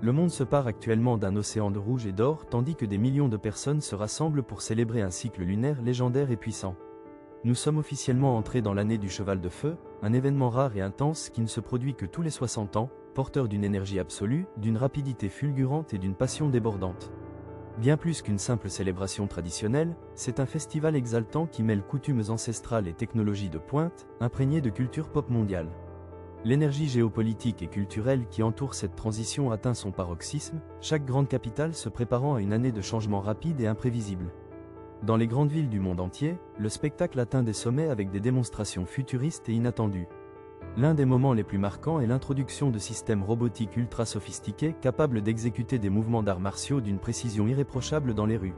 Le monde se pare actuellement d'un océan de rouge et d'or tandis que des millions de personnes se rassemblent pour célébrer un cycle lunaire légendaire et puissant. Nous sommes officiellement entrés dans l'année du cheval de feu, un événement rare et intense qui ne se produit que tous les 60 ans, porteur d'une énergie absolue, d'une rapidité fulgurante et d'une passion débordante. Bien plus qu'une simple célébration traditionnelle, c'est un festival exaltant qui mêle coutumes ancestrales et technologies de pointe, imprégnées de culture pop mondiale. L'énergie géopolitique et culturelle qui entoure cette transition atteint son paroxysme, chaque grande capitale se préparant à une année de changements rapides et imprévisibles. Dans les grandes villes du monde entier, le spectacle atteint des sommets avec des démonstrations futuristes et inattendues. L'un des moments les plus marquants est l'introduction de systèmes robotiques ultra sophistiqués capables d'exécuter des mouvements d'arts martiaux d'une précision irréprochable dans les rues.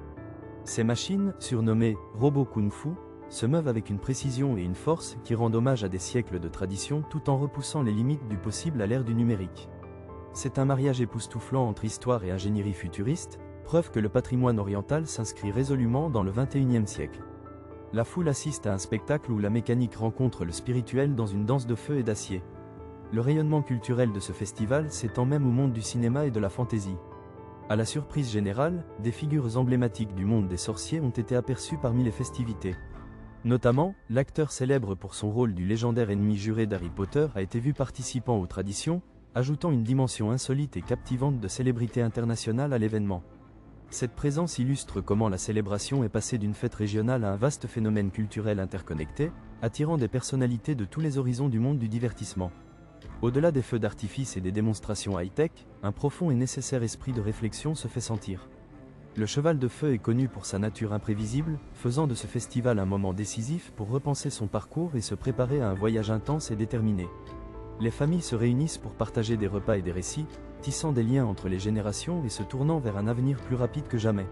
Ces machines, surnommées « robots kung-fu », se meuvent avec une précision et une force qui rendent hommage à des siècles de tradition tout en repoussant les limites du possible à l'ère du numérique. C'est un mariage époustouflant entre histoire et ingénierie futuriste, preuve que le patrimoine oriental s'inscrit résolument dans le XXIe siècle. La foule assiste à un spectacle où la mécanique rencontre le spirituel dans une danse de feu et d'acier. Le rayonnement culturel de ce festival s'étend même au monde du cinéma et de la fantaisie. À la surprise générale, des figures emblématiques du monde des sorciers ont été aperçues parmi les festivités. Notamment, l'acteur célèbre pour son rôle du légendaire ennemi juré d'Harry Potter a été vu participant aux traditions, ajoutant une dimension insolite et captivante de célébrité internationale à l'événement. Cette présence illustre comment la célébration est passée d'une fête régionale à un vaste phénomène culturel interconnecté, attirant des personnalités de tous les horizons du monde du divertissement. Au-delà des feux d'artifice et des démonstrations high-tech, un profond et nécessaire esprit de réflexion se fait sentir. Le cheval de feu est connu pour sa nature imprévisible, faisant de ce festival un moment décisif pour repenser son parcours et se préparer à un voyage intense et déterminé. Les familles se réunissent pour partager des repas et des récits, tissant des liens entre les générations et se tournant vers un avenir plus rapide que jamais.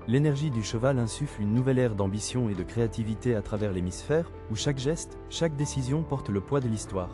L'énergie du cheval insuffle une nouvelle ère d'ambition et de créativité à travers l'hémisphère, où chaque geste, chaque décision porte le poids de l'histoire.